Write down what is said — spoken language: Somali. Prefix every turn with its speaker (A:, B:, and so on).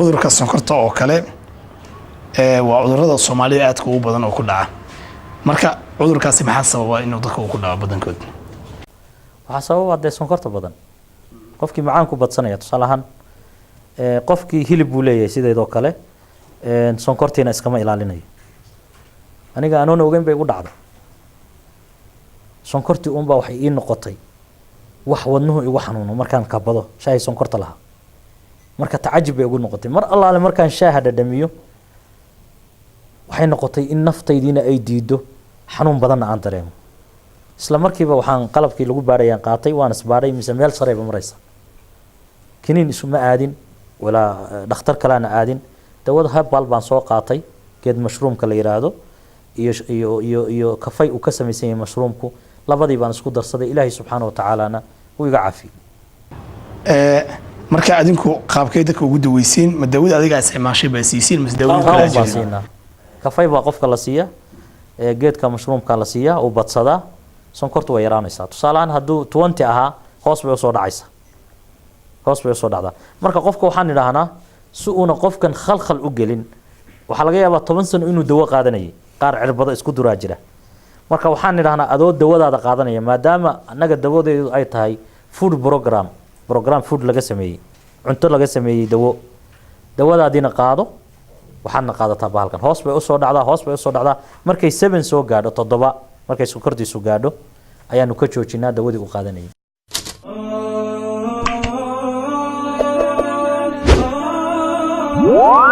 A: cudurka sonkorta oo kale waa cudurrada Soomaaliya aadka ugu badan oo ku dhaca marka cudurkaasi maxaa sababa inuu dadka ku dhaco badankood
B: waxa sababa sonkorta badan qofkii macaanku badsanaya tusaalahan qofkii hilib uu leeyahay sideedoo kale sonkortiina iskama ilaalinayo aniga anoona ogeyn bay ugu dhacday sonkortii uunba waxay ii noqotay wax wadnuhu igu xanuuno markaan kabado shaay sonkorta lahaa marka tacajub bay ugu noqotay mar allaale markaan shaaha dhadhamiyo waxay noqotay in naftaydiina ay diido xanuun badanna aan dareemo isla markiiba waxaan qalabkii lagu baarayaan qaatay waan isbaaray mise meel sareeba maraysa kiniin isuma aadin walaa dhakhtar kalaana aadin dawada herbal baan soo qaatay geed mushroomka la yiraahdo iyo kafay uu ka samaysan yahay mushroomku labadii baan isku darsaday ilaahay subxaanahu wa ta'aalana uu iga caafiyay
A: marka adinku qaabkay dadka ugu daweysiin ma dawada adiga isticmaashay baa siisiin mas dawada kala
B: jeedina kafay baa qofka la siiya geedka mushroomka la siiya oo badsada sonkortu way yaraanaysaa tusaalahan hadduu 20 ahaa hoos bay soo dhacdaa marka qofka waxaan idhaahnaa si uuna qofkan khalkhal u gelin waxa laga yaabaa 10 sano inuu dawo qaadanayay qaar cirbado isku duraa jira marka waxaan idhaahnaa adoo dawadaada qaadanaya maadaama annaga dawadeedu ay tahay food program food laga sameeyay cunto laga sameeyay dawadaadina qaado waxaadna qaadataa bahalkan hoos bay u soo dhacdaa markay 7 soo gaadho 7 markay sonkortiisu gaadho ayaanu ka joojinaa dawadii u qaadanayay
C: What?